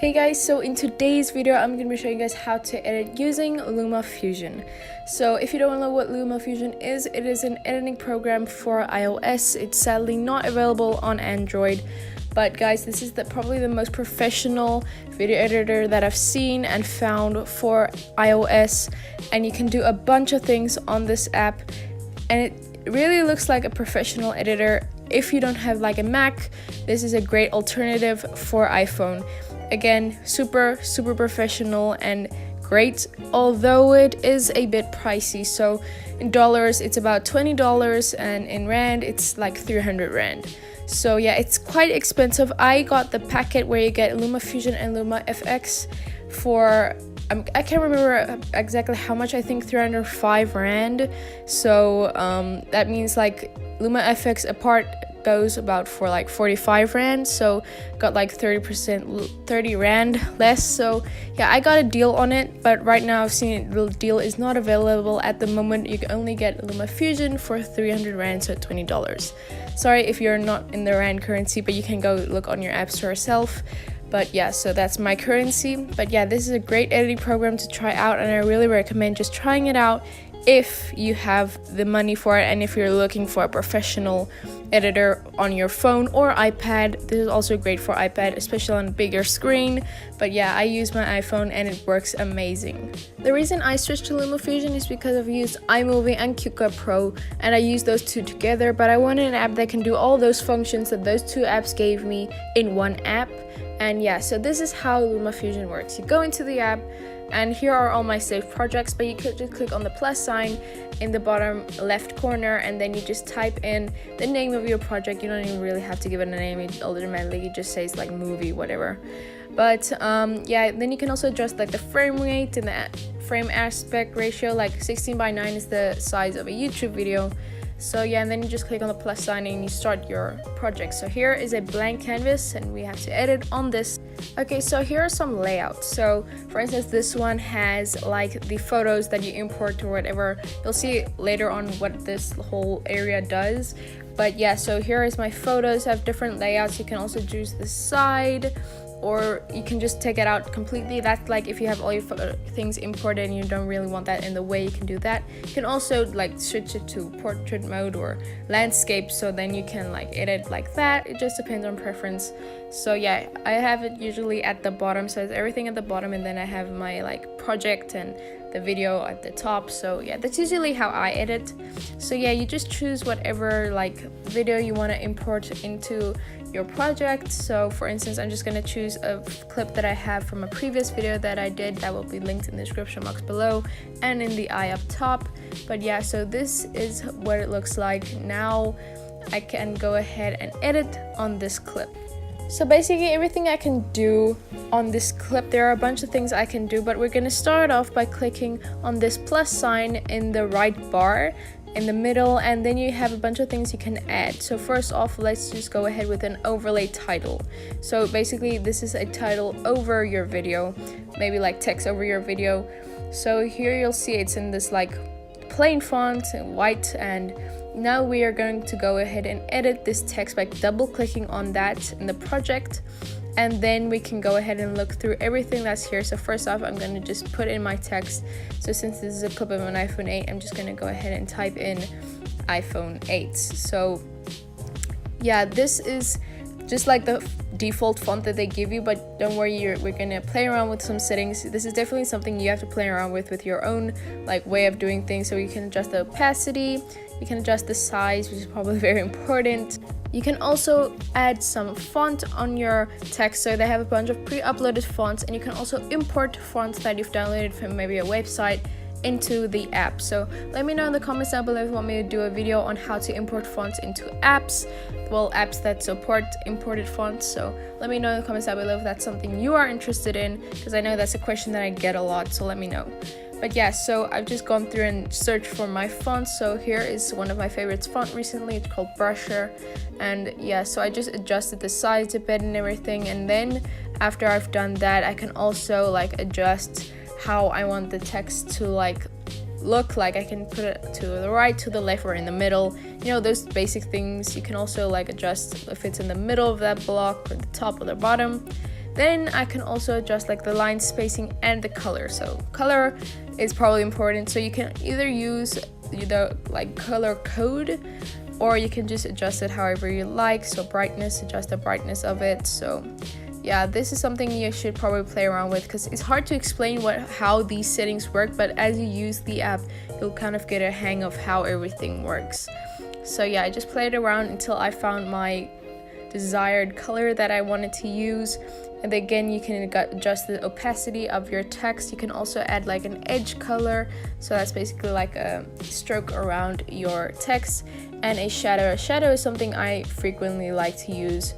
Hey guys, so in today's video I'm going to be showing you guys how to edit using Luma Fusion. So if you don't know what Luma Fusion is, it is an editing program for iOS. It's sadly not available on Android, but guys, this is probably the most professional video editor that I've seen and found for iOS, and you can do a bunch of things on this app, and it really looks like a professional editor. If you don't have like a Mac, this is a great alternative for iPhone. Again, super professional and great, although it is a bit pricey. So in dollars it's about $20, and in rand it's like 300 rand. So yeah, it's quite expensive. I got the packet where you get Luma Fusion and Luma FX for I can't remember exactly how much. I think 305 rand. So that means like Luma FX apart goes about for like 45 rand, so got like 30 rand less. So yeah, I got a deal on it, but right now I've seen the deal is not available at the moment. You can only get Luma Fusion for 300 rand, so $20. Sorry if you're not in the rand currency, but you can go look on your app store yourself. But yeah, so that's my currency. But yeah, this is a great editing program to try out, and I really recommend just trying it out if you have the money for it, and if you're looking for a professional editor on your phone or iPad. This is also great for iPad, especially on a bigger screen. But yeah, I use my iPhone and it works amazing. The reason I switched to LumaFusion is because I've used iMovie and QCut Pro, and I use those two together, but I wanted an app that can do all those functions that those two apps gave me in one app. And yeah, so this is how LumaFusion works. You go into the app, and here are all my saved projects, but you could just click on the plus sign in the bottom left corner, and then you just type in the name of your project. You don't even really have to give it a name, it automatically just says like movie, whatever. But yeah, then you can also adjust like the frame rate and the frame aspect ratio. Like 16:9 is the size of a YouTube video. So yeah, and then you just click on the plus sign and you start your project. So here is a blank canvas, and we have to edit on this. Okay, so here are some layouts. So for instance, this one has like the photos that you import or whatever. You'll see later on what this whole area does. But yeah, so here is my photos. I have different layouts. You can also choose the side, or you can just take it out completely. That's like if you have all your things imported and you don't really want that in the way, you can do that. You can also like switch it to portrait mode or landscape, so then you can like edit like that. It just depends on preference. So yeah, I have it usually at the bottom, so it's everything at the bottom, and then I have my like project and the video at the top. So yeah, that's usually how I edit. So yeah, you just choose whatever like video you want to import into your project. So for instance, I'm just going to choose a clip that I have from a previous video that I did, that will be linked in the description box below and in the eye up top. But yeah, so this is what it looks like. Now I can go ahead and edit on this clip. So basically everything I can do on this clip, there are a bunch of things I can do, but we're going to start off by clicking on this plus sign in the right bar in the middle, and then you have a bunch of things you can add. So first off, let's just go ahead with an overlay title. So basically this is a title over your video, maybe like text over your video. So here you'll see it's in this like plain font and white, and now we are going to go ahead and edit this text by double clicking on that in the project, and then we can go ahead and look through everything that's here. So first off, I'm going to just put in my text. So since this is a clip of an iPhone 8, I'm just going to go ahead and type in iPhone 8. So yeah, this is just like the default font that they give you, but don't worry, we're going to play around with some settings. This is definitely something you have to play around with your own like way of doing things. So you can adjust the opacity, you can adjust the size, which is probably very important. You can also add some font on your text. So they have a bunch of pre-uploaded fonts, and you can also import fonts that you've downloaded from maybe a website into the app. So let me know in the comments down below if you want me to do a video on how to import fonts into apps, well, apps that support imported fonts. So let me know in the comments down below if that's something you are interested in, because I know that's a question that I get a lot, so let me know. But yeah, so I've just gone through and searched for my fonts. So here is one of my favorites font recently. It's called Brusher. And yeah, so I just adjusted the size a bit and everything. And then after I've done that, I can also like adjust how I want the text to like look like. I can put it to the right, to the left, or in the middle. You know, those basic things. You can also like adjust if it's in the middle of that block or the top or the bottom. Then I can also adjust like the line spacing and the color. So color is probably important, so you can either use the like color code, or you can just adjust it however you like. So brightness, adjust the brightness of it. So yeah, this is something you should probably play around with, because it's hard to explain how these settings work, but as you use the app, you'll kind of get a hang of how everything works. So yeah, I just played around until I found my desired color that I wanted to use. And again, you can adjust the opacity of your text. You can also add like an edge color, so that's basically like a stroke around your text, and a shadow. A shadow is something I frequently like to use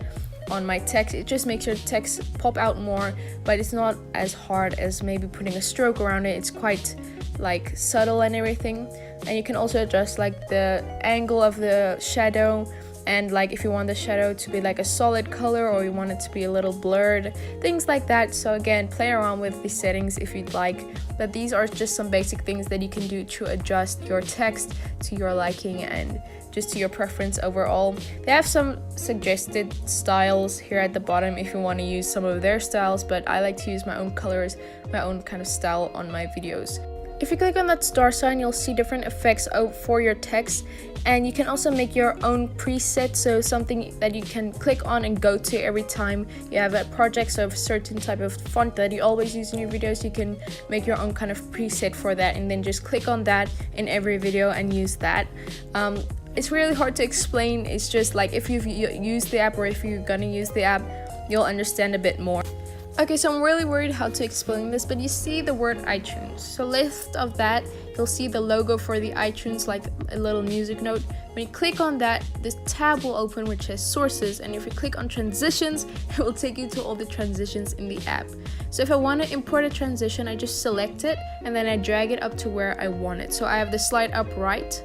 on my text. It just makes your text pop out more, but it's not as hard as maybe putting a stroke around it. It's quite like subtle and everything. And you can also adjust like the angle of the shadow, and like if you want the shadow to be like a solid color, or you want it to be a little blurred, things like that. So again, play around with the settings if you'd like, but these are just some basic things that you can do to adjust your text to your liking and just to your preference overall. They have some suggested styles here at the bottom if you want to use some of their styles, but I like to use my own colors, my own kind of style on my videos. If you click on that star sign, you'll see different effects for your text, and you can also make your own preset, so something that you can click on and go to every time you have a project. So a certain type of font that you always use in your videos, you can make your own kind of preset for that, and then just click on that in every video and use that. It's really hard to explain. It's just like if you've used the app, or if you're gonna use the app, you'll understand a bit more. Okay, so I'm really worried how to explain this, but you see the word iTunes. So left of that, you'll see the logo for the iTunes, like a little music note. When you click on that, this tab will open which says sources, and if you click on transitions, it will take you to all the transitions in the app. So if I want to import a transition, I just select it and then I drag it up to where I want it. So I have the slide up right,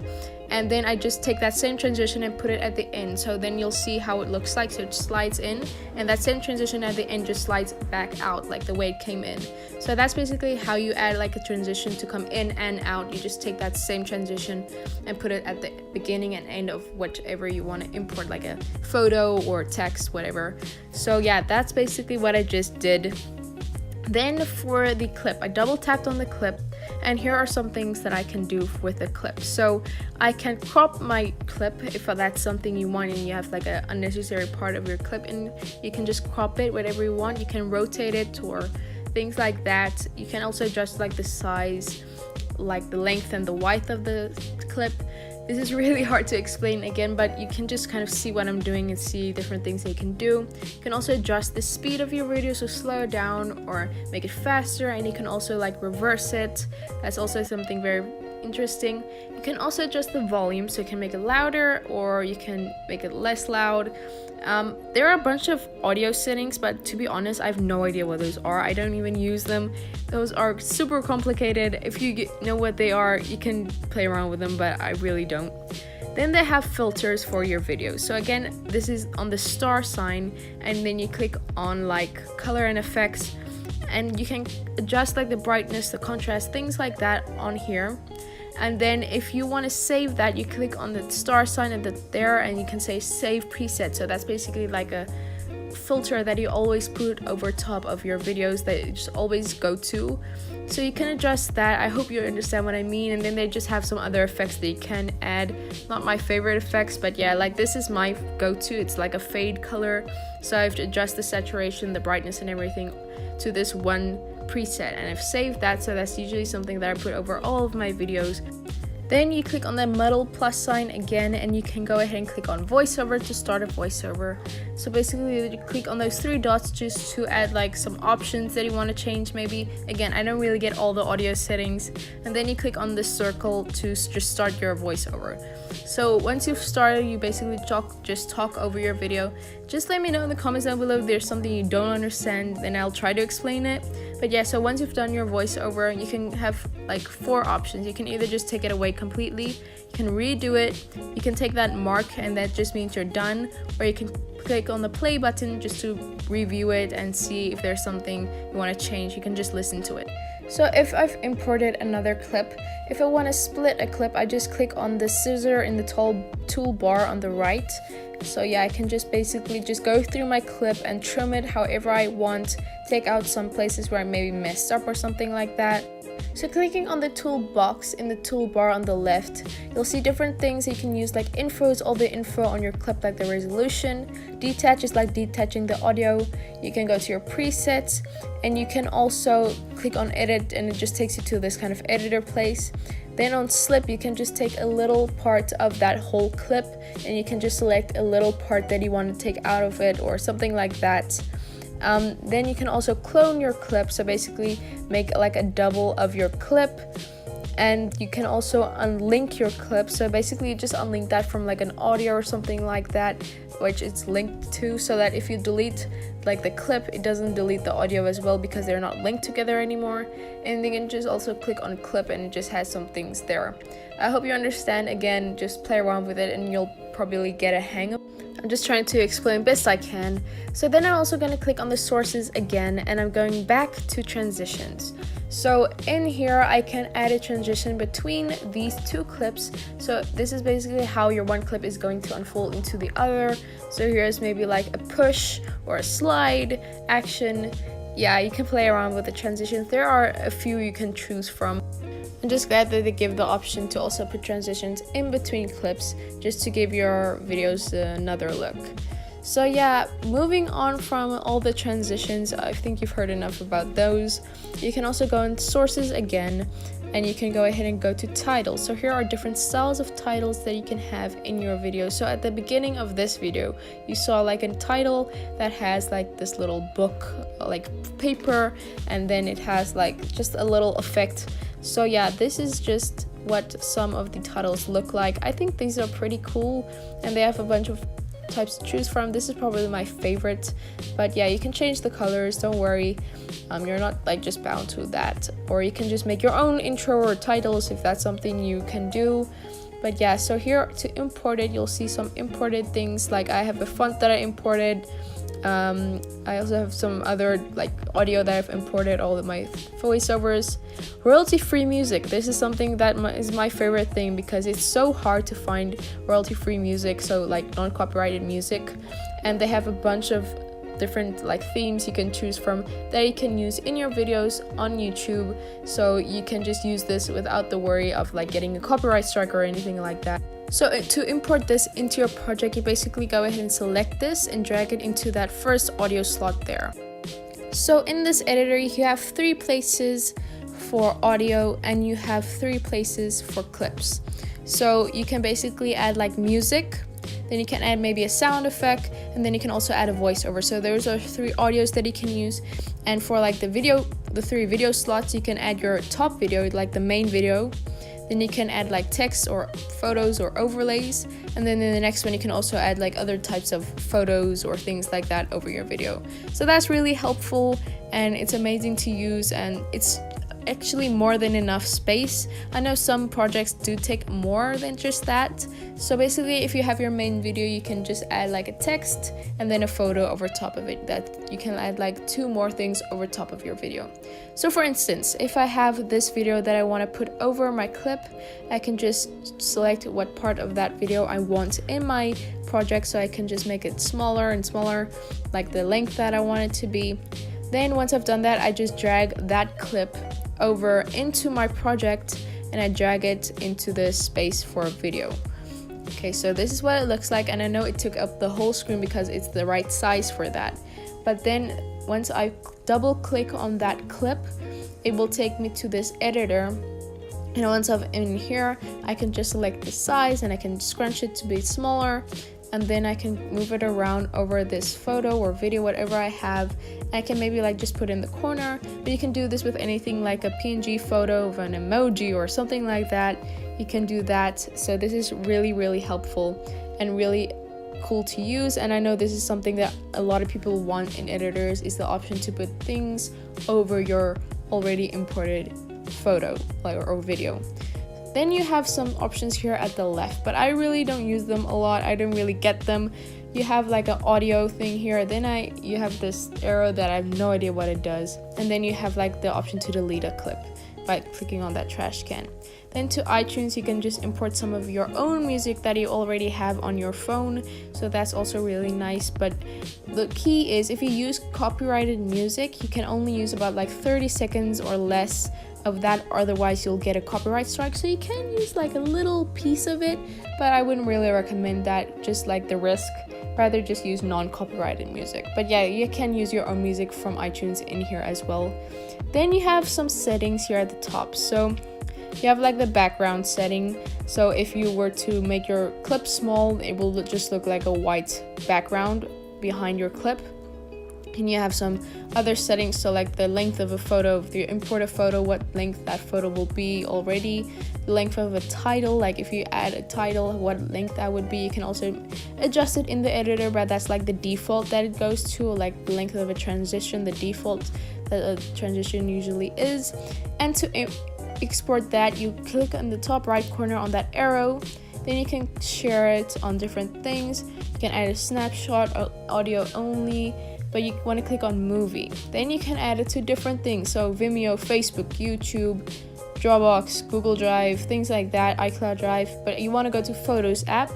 and then I just take that same transition and put it at the end. So then you'll see how it looks like. So it slides in, and that same transition at the end just slides back out like the way it came in. So that's basically how you add like a transition to come in and out. You just take that same transition and put it at the beginning and end of whichever you want to import, like a photo or text, whatever. So yeah, that's basically what I just did. Then for the clip, I double tapped on the clip, and here are some things that I can do with the clip. So I can crop my clip if that's something you want, and you have like an unnecessary part of your clip, and you can just crop it whatever you want. You can rotate it or things like that. You can also adjust like the size, like the length and the width of the clip. This is really hard to explain again, but you can just kind of see what I'm doing and see different things that you can do. You can also adjust the speed of your video, so slow it down or make it faster, and you can also like reverse it. That's also something very interesting. You can also adjust the volume, so you can make it louder or you can make it less loud. There are a bunch of audio settings, but to be honest, I have no idea what those are. I don't even use them. Those are super complicated. If you know what they are, you can play around with them, but I really don't. Then they have filters for your videos. So again, this is on the star sign, and then you click on like color and effects, and you can adjust like the brightness, the contrast, things like that on here. And then if you want to save that, you click on the star sign and there, and you can say save preset. So that's basically like a filter that you always put over top of your videos that you just always go to. So you can adjust that. I hope you understand what I mean. And then they just have some other effects that you can add. Not my favorite effects, but yeah, like this is my go-to. It's like a fade color, so I have to adjust the saturation, the brightness and everything to this one preset, and I've saved that, so that's usually something that I put over all of my videos. Then you click on the middle plus sign again, and you can go ahead and click on voiceover to start a voiceover. So basically you click on those three dots just to add like some options that you want to change maybe. Again, I don't really get all the audio settings. And then you click on the circle to just start your voiceover. So once you've started, you basically just talk over your video. Just let me know in the comments down below if there's something you don't understand, then I'll try to explain it. But yeah, so once you've done your voiceover, you can have like 4 options. You can either just take it away completely, you can redo it, you can take that mark and that just means you're done, or you can click on the play button just to review it and see if there's something you want to change. You can just listen to it. So if I've imported another clip, if I want to split a clip, I just click on the scissor in the toolbar on the right, So yeah, I can just basically just go through my clip and trim it however I want, take out some places where I maybe messed up or something like that. So clicking on the toolbox in the toolbar on the left, you'll see different things you can use, like info is all the info on your clip, like the resolution. Detach is like detaching the audio. You can go to your presets, and you can also click on edit, and it just takes you to this kind of editor place. Then on slip, you can just take a little part of that whole clip, and you can just select a little part that you want to take out of it or something like that. Then you can also clone your clip, so basically make like a double of your clip, and you can also unlink your clip, so basically you just unlink that from like an audio or something like that, which it's linked to, so that if you delete like the clip, it doesn't delete the audio as well because they're not linked together anymore. And you can just also click on clip and it just has some things there. I hope you understand. Again, just play around with it and you'll probably get a hang of it. I'm just trying to explain best I can. So then I'm also going to click on the sources again, and I'm going back to transitions. So in here I can add a transition between these two clips. So this is basically how your one clip is going to unfold into the other. So here's maybe like a push or a slide, action. Yeah, you can play around with the transitions. There are a few you can choose from. I'm just glad that they give the option to also put transitions in between clips, just to give your videos another look. So yeah, moving on from all the transitions, I think you've heard enough about those. You can also go in sources again, and you can go ahead and go to titles. So here are different styles of titles that you can have in your video. So at the beginning of this video, you saw like a title that has like this little book, like paper, and then it has like just a little effect. So yeah, this is just what some of the titles look like. I think these are pretty cool, and they have a bunch of types to choose from. This is probably my favorite, but yeah, you can change the colors, don't worry. You're not like just bound to that, or you can just make your own intro or titles if that's something you can do. But yeah, so here to import it, you'll see some imported things, like I have a font that I imported. I also have some other like audio that I've imported, all of my voiceovers. Royalty-free music. This is something that is my favorite thing, because it's so hard to find royalty-free music, so like non-copyrighted music, and they have a bunch of different like themes you can choose from that you can use in your videos on YouTube, so you can just use this without the worry of like getting a copyright strike or anything like that. So to import this into your project, you basically go ahead and select this and drag it into that first audio slot there. So in this editor, you have 3 places for audio and you have 3 places for clips. So you can basically add like music, then you can add maybe a sound effect, and then you can also add a voiceover. So those are 3 audios that you can use. And for like the 3 video slots, you can add your top video, like the main video. Then you can add like text or photos or overlays, and then in the next one you can also add like other types of photos or things like that over your video. So that's really helpful, and it's amazing to use, and it's actually more than enough space. I know some projects do take more than just that. So basically, if you have your main video, you can just add like a text and then a photo over top of it, that you can add like 2 more things over top of your video. So for instance, if I have this video that I want to put over my clip, I can just select what part of that video I want in my project, so I can just make it smaller and smaller, like the length that I want it to be. Then once I've done that, I just drag that clip over into my project and I drag it into the space for a video. Okay, so this is what it looks like, and I know it took up the whole screen because it's the right size for that. But then once I double click on that clip, it will take me to this editor, and once I'm in here, I can just select the size and I can scrunch it to be smaller, and then I can move it around over this photo or video, whatever I have. I can maybe like just put in the corner, but you can do this with anything like a PNG photo of an emoji or something like that. You can do that. So this is really, really helpful and really cool to use. And I know this is something that a lot of people want in editors, is the option to put things over your already imported photo or video. Then you have some options here at the left, but I really don't use them a lot. I don't really get them. You have like an audio thing here, then you have this arrow that I have no idea what it does, and then you have like the option to delete a clip by clicking on that trash can. Then to iTunes, you can just import some of your own music that you already have on your phone, so that's also really nice. But the key is, if you use copyrighted music, you can only use about like 30 seconds or less of that, otherwise you'll get a copyright strike. So you can use like a little piece of it, but I wouldn't really recommend that, just like the risk. Rather just use non-copyrighted music. But yeah, you can use your own music from iTunes in here as well. Then you have some settings here at the top. So you have like the background setting. So if you were to make your clip small, it will just look like a white background behind your clip. And you have some other settings, so like the length of a photo. If you import a photo, what length that photo will be already, the length of a title, like if you add a title, what length that would be. You can also adjust it in the editor, but that's like the default that it goes to, like the length of a transition, the default that a transition usually is. And to export that, you click on the top right corner on that arrow. Then you can share it on different things. You can add a snapshot, audio only, but you want to click on movie. Then you can add it to different things, so Vimeo, Facebook, YouTube, Dropbox, Google Drive, things like that, iCloud Drive. But you want to go to Photos app.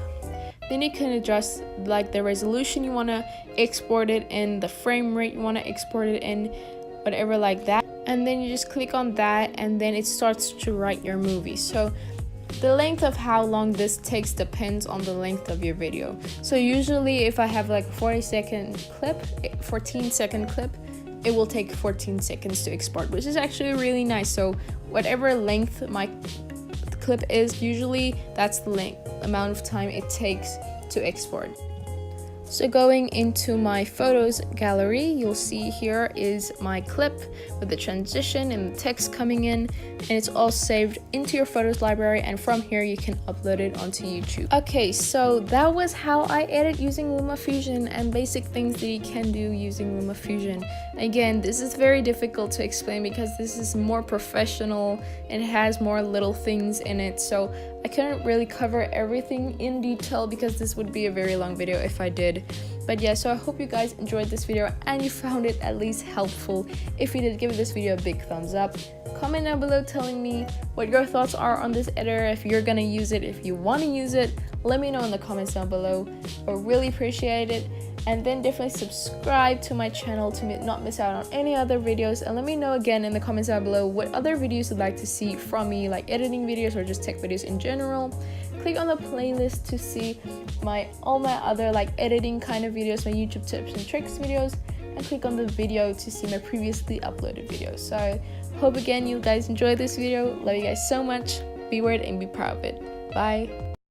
Then you can adjust like the resolution you want to export it in, the frame rate you want to export it in, whatever like that. And then you just click on that, and then it starts to write your movie. So the length of how long this takes depends on the length of your video. So usually if I have like a 14-second clip, it will take 14 seconds to export, which is actually really nice. So whatever length my clip is, usually that's the amount of time it takes to export. So going into my photos gallery, you'll see here is my clip with the transition and the text coming in, and it's all saved into your photos library, and from here you can upload it onto YouTube. Okay, so that was how I edit using LumaFusion and basic things that you can do using LumaFusion. Again, this is very difficult to explain because this is more professional and it has more little things in it, so I couldn't really cover everything in detail because this would be a very long video if I did. But yeah, so I hope you guys enjoyed this video and you found it at least helpful. If you did, give this video a big thumbs up. Comment down below telling me what your thoughts are on this editor, if you're gonna use it, if you want to use it. Let me know in the comments down below. I really appreciate it. And then definitely subscribe to my channel to not miss out on any other videos, and let me know again in the comments down below what other videos you'd like to see from me, like editing videos or just tech videos in general. Click on the playlist to see all my other like editing kind of videos, my YouTube tips and tricks videos, and click on the video to see my previously uploaded videos. So I hope again you guys enjoyed this video. Love you guys so much. Be weird and be proud of it. Bye.